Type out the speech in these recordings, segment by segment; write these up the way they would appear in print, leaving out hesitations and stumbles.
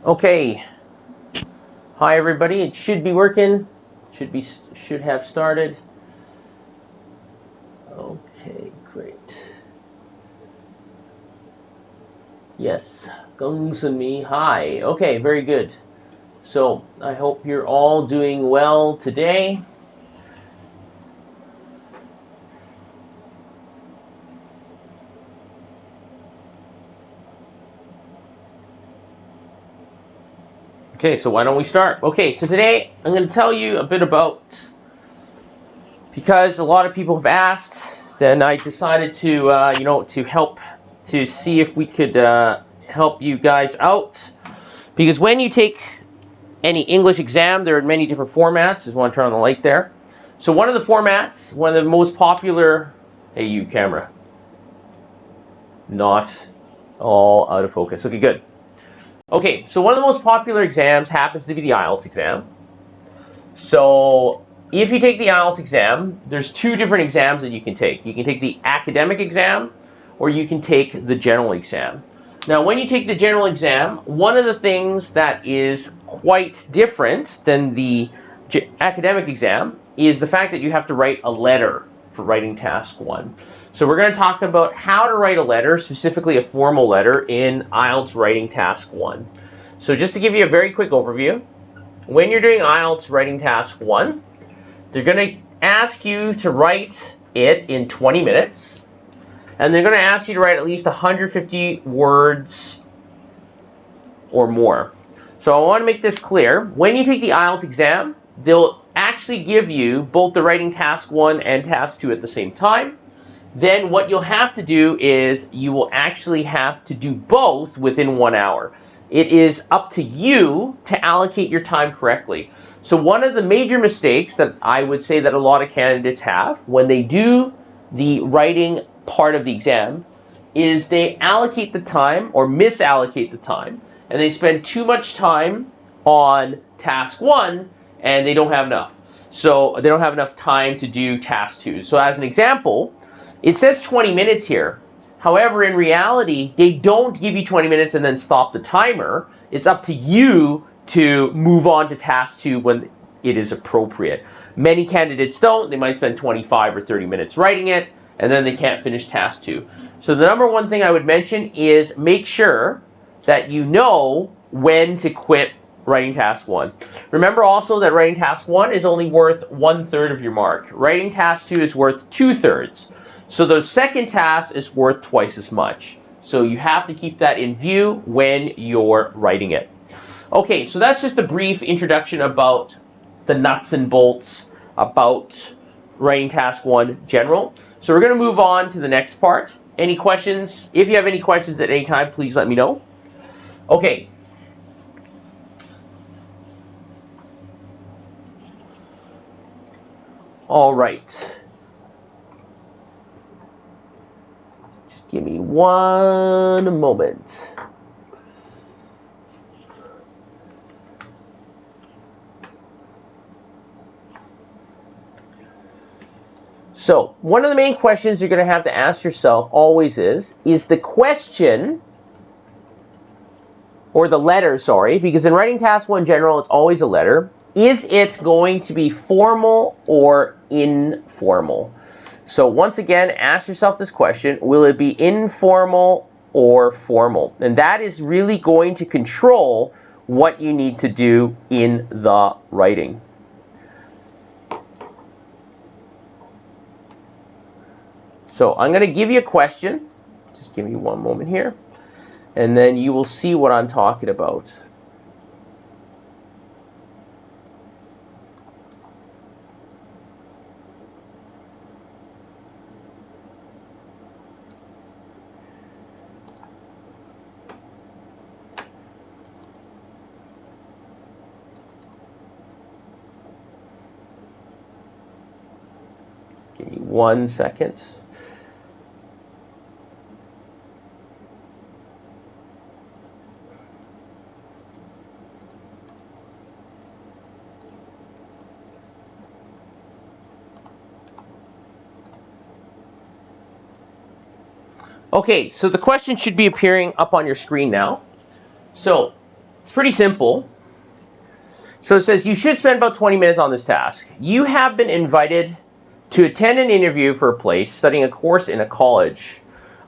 Okay. Hi everybody. It should be working. Should have started. Okay, great. Yes, Gungs and me. Hi. Okay, very good. So I hope you're all doing well today. Okay, so why don't we start? Okay, so today I'm going to tell you a bit about, because a lot of people have asked, then I decided to, to help, to see if we could help you guys out. Because when you take any English exam, there are many different formats. Just want to turn on the light there. So one of the formats, one of the most popular, hey you camera, not all out of focus. Okay, good. Okay, so one of the most popular exams happens to be the IELTS exam. So if you take the IELTS exam, there's two different exams that you can take. You can take the academic exam, or you can take the general exam. Now, when you take the general exam, one of the things that is quite different than the academic exam is the fact that you have to write a letter for writing task 1. So we're going to talk about how to write a letter, specifically a formal letter, in IELTS writing task 1. So just to give you a very quick overview, when you're doing IELTS writing task 1, they're going to ask you to write it in 20 minutes. And they're going to ask you to write at least 150 words or more. So I want to make this clear. When you take the IELTS exam, they'll actually give you both the writing task 1 and task 2 at the same time. Then what you'll have to do is you will actually have to do both within 1 hour. It is up to you to allocate your time correctly. So one of the major mistakes that I would say that a lot of candidates have when they do the writing part of the exam is they allocate the time or misallocate the time, and they spend too much time on task 1 and they don't have enough. So they don't have enough time to do task 2. So as an example, it says 20 minutes here. However, in reality, they don't give you 20 minutes and then stop the timer. It's up to you to move on to task 2 when it is appropriate. Many candidates don't. They might spend 25 or 30 minutes writing it, and then they can't finish task 2. So the number one thing I would mention is make sure that you know when to quit writing task 1. Remember also that writing task 1 is only worth 1/3 of your mark. Writing task 2 is worth 2/3. So the second task is worth twice as much. So you have to keep that in view when you're writing it. Okay, so that's just a brief introduction about the nuts and bolts about writing task 1 general. So we're going to move on to the next part. Any questions? If you have any questions at any time, please let me know. Okay. All right. Just give me one moment. So one of the main questions you're going to have to ask yourself always is the question, or the letter, sorry, because in writing task 1 general, it's always a letter, is it going to be formal or informal? So once again, ask yourself this question, will it be informal or formal? And that is really going to control what you need to do in the writing. So I'm going to give you a question. Just give me one moment here. And then you will see what I'm talking about. Give me 1 second. Okay, so the question should be appearing up on your screen now. So It's pretty simple. So it says you should spend about 20 minutes on this task. You have been invited to attend an interview for a place studying a course in a college.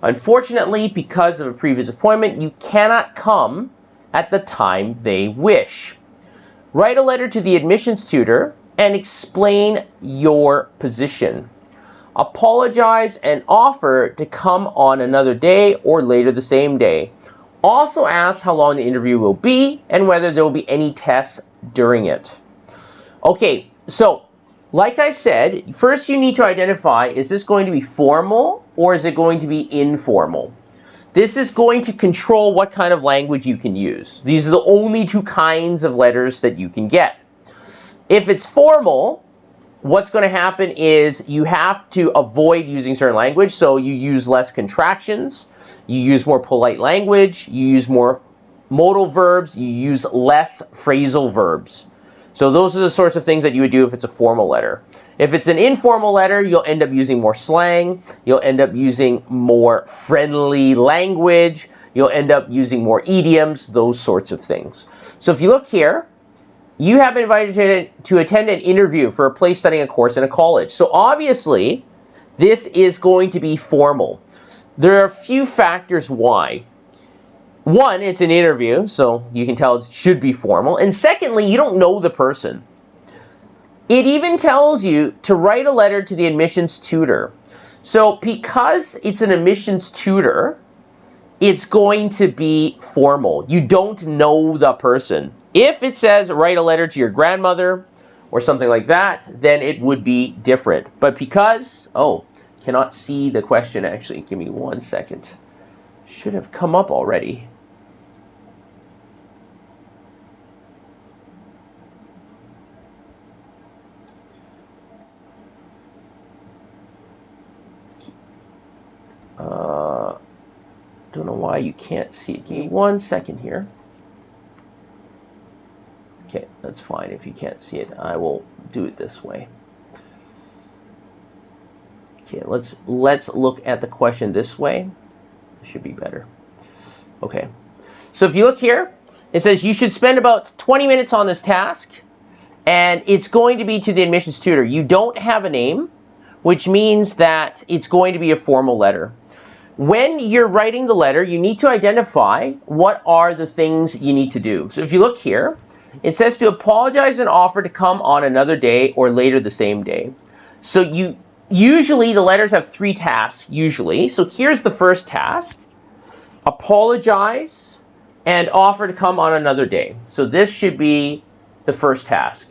Unfortunately, because of a previous appointment, you cannot come at the time they wish. Write a letter to the admissions tutor and explain your position. Apologize and offer to come on another day or later the same day. Also ask how long the interview will be and whether there will be any tests during it. Okay, so like I said, first you need to identify, is this going to be formal or is it going to be informal? This is going to control what kind of language you can use. These are the only two kinds of letters that you can get. If it's formal, what's going to happen is you have to avoid using certain language, so you use less contractions, you use more polite language, you use more modal verbs, you use less phrasal verbs. So those are the sorts of things that you would do if it's a formal letter. If it's an informal letter, you'll end up using more slang, you'll end up using more friendly language, you'll end up using more idioms, those sorts of things. So if you look here, you have been invited to attend an interview for a place studying a course in a college. So obviously, this is going to be formal. There are a few factors why. One, it's an interview, so you can tell it should be formal. And secondly, you don't know the person. It even tells you to write a letter to the admissions tutor. So because it's an admissions tutor, it's going to be formal. You don't know the person. If it says write a letter to your grandmother or something like that, then it would be different. But because, cannot see the question actually. Give me 1 second. Should have come up already. Don't know why you can't see it. Give me 1 second here. Okay, that's fine. If you can't see it, I will do it this way. Okay, let's look at the question this way. It should be better. Okay, so if you look here, it says you should spend about 20 minutes on this task, and it's going to be to the admissions tutor. You don't have a name, which means that it's going to be a formal letter. When you're writing the letter, you need to identify what are the things you need to do. So if you look here, it says to apologize and offer to come on another day or later the same day. So usually the letters have 3 tasks, usually. So here's the first task. Apologize and offer to come on another day. So this should be the first task.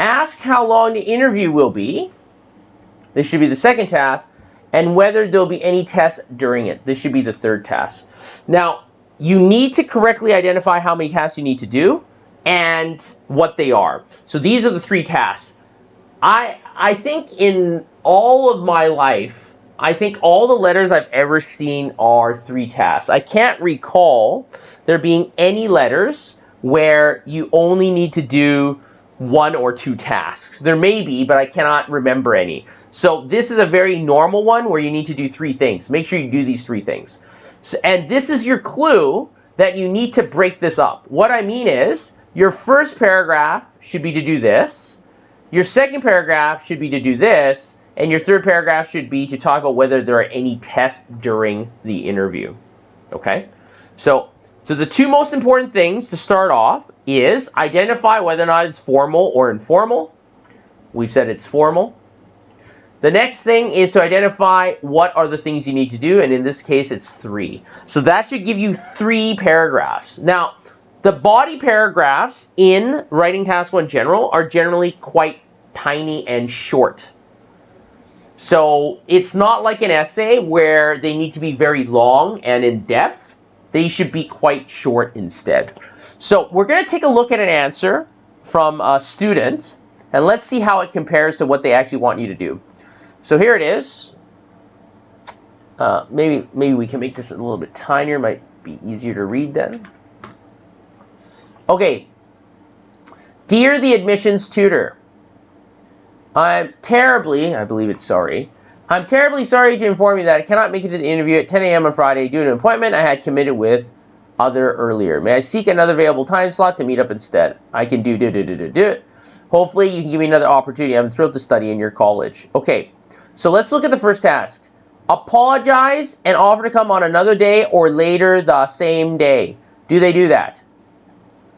Ask how long the interview will be. This should be the second task. And whether there'll be any tests during it. This should be the third task. Now, you need to correctly identify how many tasks you need to do and what they are. So these are the 3 tasks. I think in all of my life, I think all the letters I've ever seen are 3 tasks. I can't recall there being any letters where you only need to do 1 or 2 tasks. There may be, but I cannot remember any. So this is a very normal one where you need to do 3 things. Make sure you do these 3 things. So, and this is your clue that you need to break this up. What I mean is, your first paragraph should be to do this. Your second paragraph should be to do this. And your third paragraph should be to talk about whether there are any tests during the interview. Okay? So the 2 most important things to start off is identify whether or not it's formal or informal. We said it's formal. The next thing is to identify what are the things you need to do, and in this case it's 3. So that should give you 3 paragraphs. Now, the body paragraphs in Writing Task 1 General are generally quite tiny and short. So it's not like an essay where they need to be very long and in depth. They should be quite short instead. So we're going to take a look at an answer from a student, and let's see how it compares to what they actually want you to do. So here it is. Maybe we can make this a little bit tinier. Might be easier to read then. Okay. Dear the admissions tutor, I'm terribly sorry to inform you that I cannot make it to the interview at 10 a.m. on Friday due to an appointment I had committed with other earlier. May I seek another available time slot to meet up instead? I can do it. Hopefully you can give me another opportunity. I'm thrilled to study in your college. Okay, so let's look at the first task. Apologize and offer to come on another day or later the same day. Do they do that?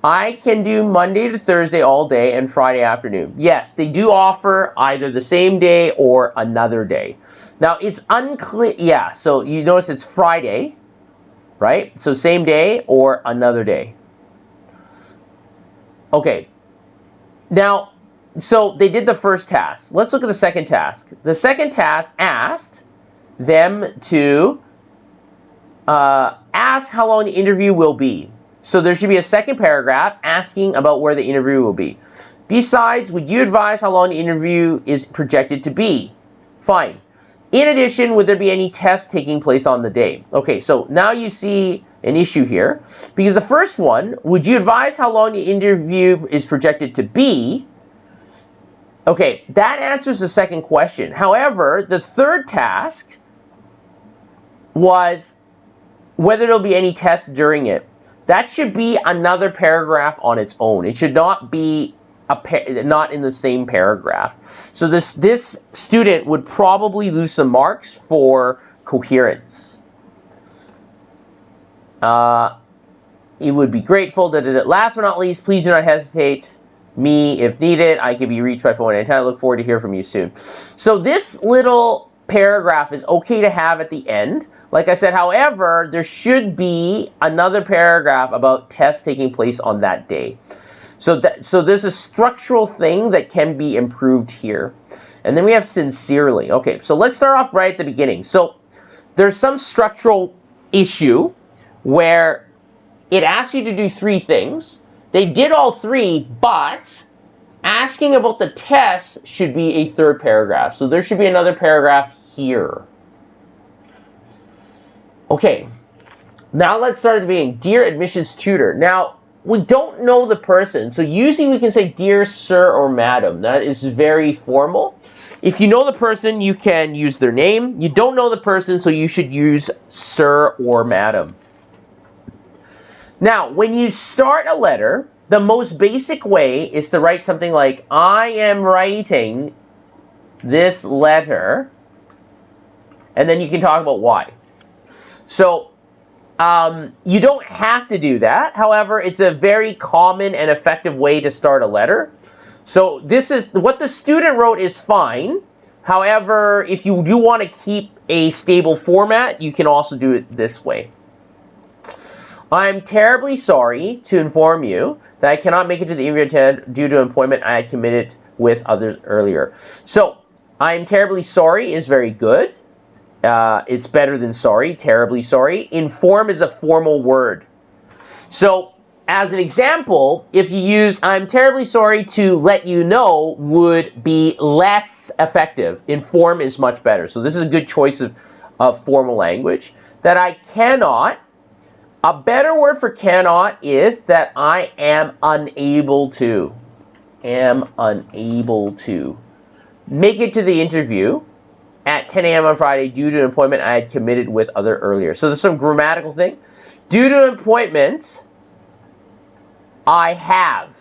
I can do Monday to Thursday all day and Friday afternoon. Yes, they do offer either the same day or another day. Now, it's unclear. Yeah, so you notice it's Friday, right? So same day or another day. Okay. Now, so they did the first task. Let's look at the second task. The second task asked them to ask how long the interview will be. So there should be a second paragraph asking about where the interview will be. Besides, would you advise how long the interview is projected to be? Fine. In addition, would there be any tests taking place on the day? Okay, so now you see an issue here. Because the first one, would you advise how long the interview is projected to be? Okay, that answers the second question. However, the third task was whether there'll be any tests during it. That should be another paragraph on its own. It should not be not in the same paragraph. So this student would probably lose some marks for coherence. He would be grateful. Last but not least, please do not hesitate me if needed. I can be reached by phone anytime. I look forward to hear from you soon. So this little paragraph is okay to have at the end. Like I said, however, there should be another paragraph about tests taking place on that day. So there's a structural thing that can be improved here. And then we have sincerely. Okay, so let's start off right at the beginning. So there's some structural issue where it asks you to do three things. They did all three, but asking about the tests should be a third paragraph. So there should be another paragraph here. Okay, now let's start at the beginning. Dear admissions tutor. Now, we don't know the person, so usually we can say dear sir or madam. That is very formal. If you know the person, you can use their name. You don't know the person, so you should use sir or madam. Now, when you start a letter, the most basic way is to write something like, I am writing this letter, and then you can talk about why. So, you don't have to do that. However, it's a very common and effective way to start a letter. So this is what the student wrote is fine. However, if you do want to keep a stable format, you can also do it this way. I'm terribly sorry to inform you that I cannot make it to the interview due to appointment I had committed with others earlier. So, I'm terribly sorry is very good. It's better than sorry, terribly sorry. Inform is a formal word. So, as an example, if you use I'm terribly sorry to let you know would be less effective. Inform is much better. So this is a good choice of formal language. That I cannot, a better word for cannot is that I am unable to. Am unable to make it to the interview at 10 a.m. on Friday due to an appointment I had committed with other earlier. So there's some grammatical thing. Due to an appointment, I have.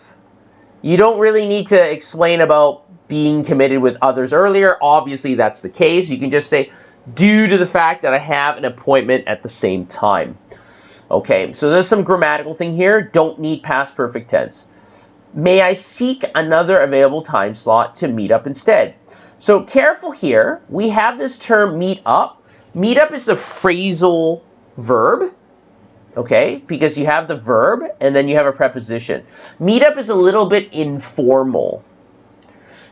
You don't really need to explain about being committed with others earlier. Obviously, that's the case. You can just say, due to the fact that I have an appointment at the same time. Okay, so there's some grammatical thing here. Don't need past perfect tense. May I seek another available time slot to meet up instead? So careful here. We have this term meet up. Meet up is a phrasal verb. Okay, because you have the verb and then you have a preposition. Meet up is a little bit informal.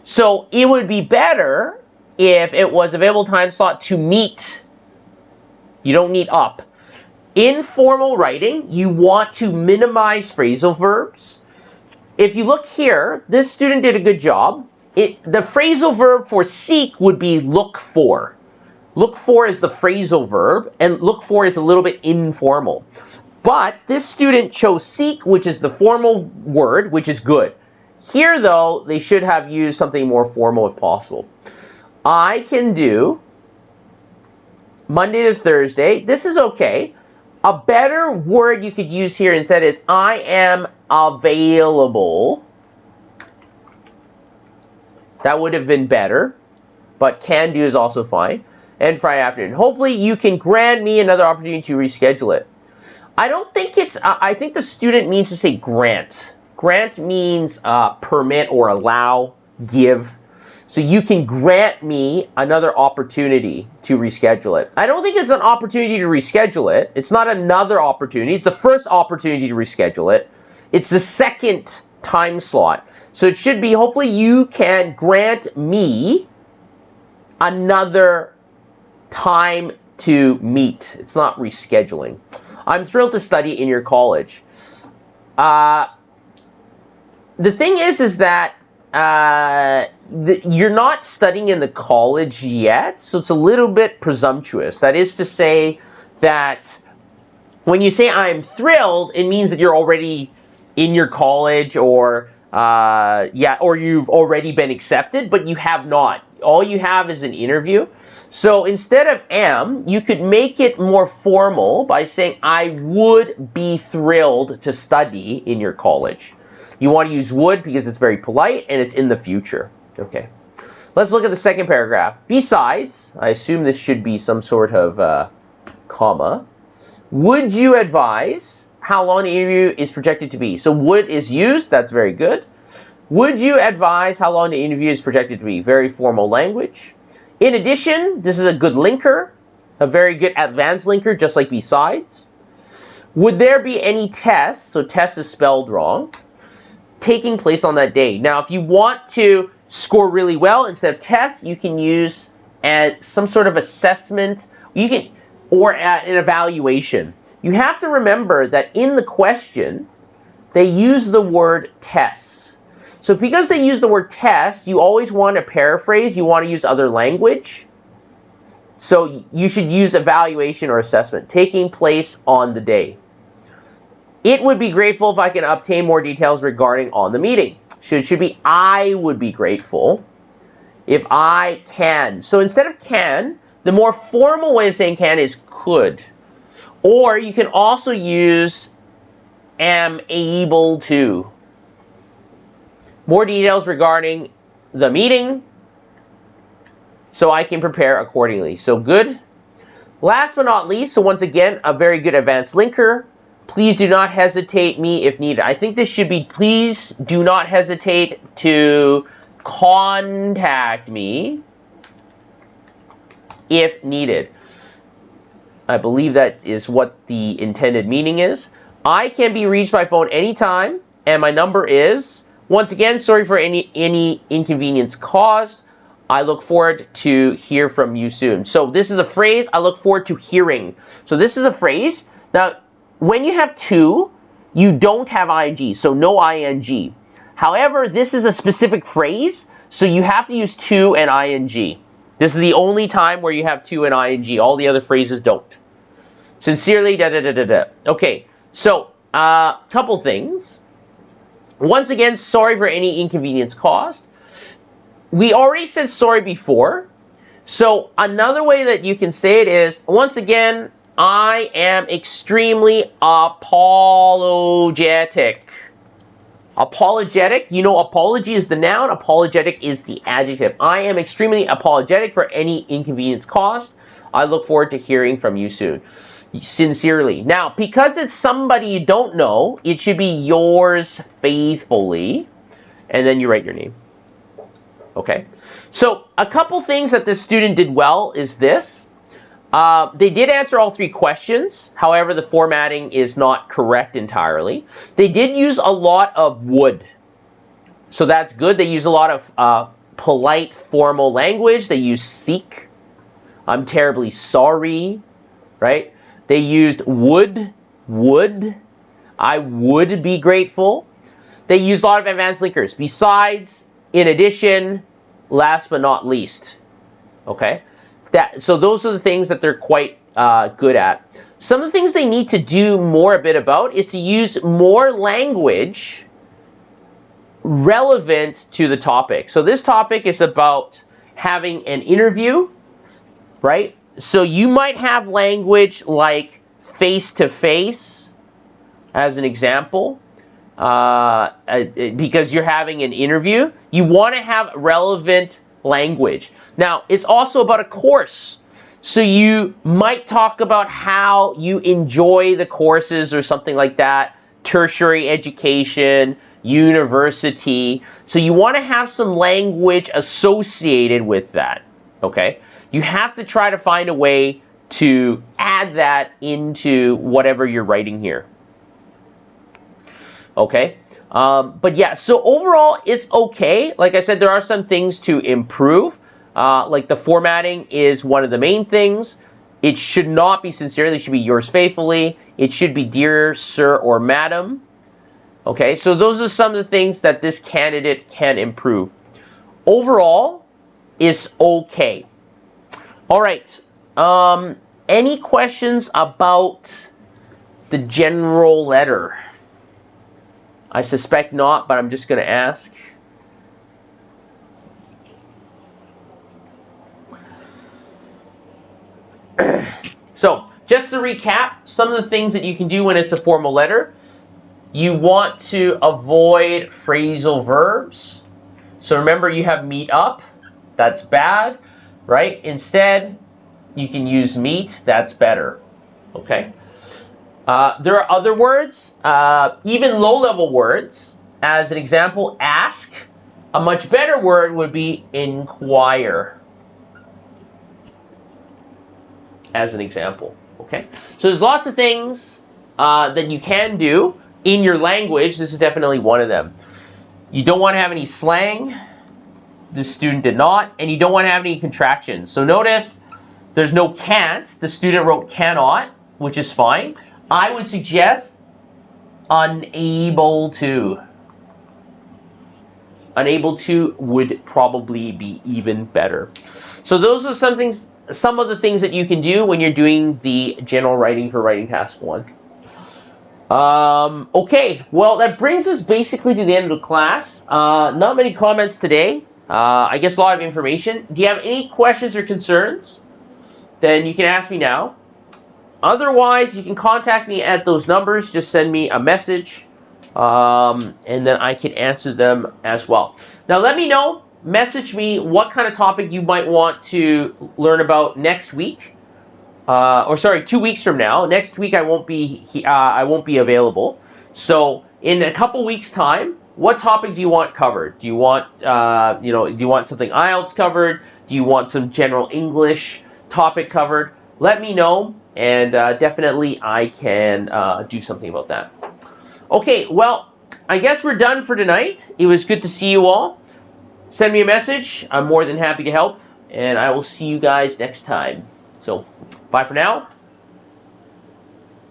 So it would be better if it was available time slot to meet. You don't need up. In formal writing, you want to minimize phrasal verbs. If you look here, this student did a good job. The phrasal verb for seek would be look for. Look for is the phrasal verb, and look for is a little bit informal. But this student chose seek, which is the formal word, which is good. Here, though, they should have used something more formal if possible. I can do Monday to Thursday. This is okay. A better word you could use here instead is I am available. That would have been better, but can do is also fine. And Friday afternoon. Hopefully you can grant me another opportunity to reschedule it. I don't think it's, I think the student means to say grant. Grant means permit or allow, give. So you can grant me another opportunity to reschedule it. I don't think it's an opportunity to reschedule it. It's not another opportunity. It's the first opportunity to reschedule it. It's the second time slot. So it should be, hopefully you can grant me another time to meet. It's not rescheduling. I'm thrilled to study in your college. The thing is that you're not studying in the college yet, so it's a little bit presumptuous. That is to say that when you say I'm thrilled, it means that you're already in your college, or or you've already been accepted, but you have not. All you have is an interview. So instead of am, you could make it more formal by saying I would be thrilled to study in your college. You want to use would because it's very polite and it's in the future. Okay. Let's look at the second paragraph. Besides, I assume this should be some sort of comma. Would you advise how long the interview is projected to be? So would is used. That's very good. Would you advise how long the interview is projected to be? Very formal language. In addition, this is a good linker, a very good advanced linker, just like besides. Would there be any tests, so test is spelled wrong, taking place on that day? Now, if you want to score really well, instead of tests, you can use some sort of assessment, or an evaluation. You have to remember that in the question, they use the word tests. So because they use the word test, you always want to paraphrase. You want to use other language. So you should use evaluation or assessment, taking place on the day. It would be grateful if I can obtain more details regarding on the meeting. Should be I would be grateful if I can. So instead of can, the more formal way of saying can is could. Or you can also use am able to. More details regarding the meeting so I can prepare accordingly. So good. Last but not least, so once again, a very good advanced linker. Please do not hesitate me if needed. I think this should be please do not hesitate to contact me if needed. I believe that is what the intended meaning is. I can be reached by phone anytime, and my number is, once again, sorry for any inconvenience caused. I look forward to hear from you soon. So this is a phrase, I look forward to hearing. So this is a phrase. Now, when you have to, you don't have ing, so no ing. However, this is a specific phrase, so you have to use to and ing. This is the only time where you have to and ing. All the other phrases don't. Sincerely, da da da da da. Okay, so couple things. Once again, sorry for any inconvenience caused. We already said sorry before. So another way that you can say it is, once again, I am extremely apologetic. Apologetic, you know, apology is the noun, apologetic is the adjective. I am extremely apologetic for any inconvenience caused. I look forward to hearing from you soon. Sincerely. Now, because it's somebody you don't know, it should be yours faithfully, and then you write your name. Okay. So a couple things that this student did well is this. They did answer all three questions. However, the formatting is not correct entirely. They did use a lot of would. So that's good. They use a lot of polite, formal language. They use seek. I'm terribly sorry, right? They used would, I would be grateful. They used a lot of advanced linkers. Besides, in addition, last but not least. Okay? So those are the things that they're quite good at. Some of the things they need to do more a bit about is to use more language relevant to the topic. So this topic is about having an interview, right? So you might have language like face-to-face, as an example, because you're having an interview, you want to have relevant language. Now, it's also about a course. So you might talk about how you enjoy the courses or something like that, tertiary education, university. So you want to have some language associated with that, okay? You have to try to find a way to add that into whatever you're writing here. Okay? But yeah, so overall, it's okay. Like I said, there are some things to improve. Like the formatting is one of the main things. It should not be sincerely, it should be yours faithfully. It should be dear sir or madam. Okay, so those are some of the things that this candidate can improve. Overall, it's okay. All right. Any questions about the general letter? I suspect not, but I'm just going to ask. So, just to recap, some of the things that you can do when it's a formal letter. You want to avoid phrasal verbs. So remember, you have meet up. That's bad, right? Instead, you can use meet. That's better, okay? There are other words, even low-level words. As an example, ask. A much better word would be inquire. As an example, okay? So there's lots of things that you can do in your language. This is definitely one of them. You don't want to have any slang. This student did not. And you don't want to have any contractions. So notice there's no can't. The student wrote cannot, which is fine. I would suggest unable to. Unable to would probably be even better. So those are some of the things that you can do when you're doing the general writing for writing task 1. Okay, well, that brings us basically to the end of the class. Not many comments today. I guess a lot of information. Do you have any questions or concerns? Then you can ask me now. Otherwise, you can contact me at those numbers. Just send me a message, and then I can answer them as well. Now, let me know. Message me what kind of topic you might want to learn about next week. Or sorry, 2 weeks from now. Next week I won't be available. So in a couple weeks' time, what topic do you want covered? Do you want do you want something IELTS covered? Do you want some general English topic covered? Let me know, and definitely I can do something about that. Okay, well, I guess we're done for tonight. It was good to see you all. Send me a message. I'm more than happy to help, and I will see you guys next time. So, bye for now.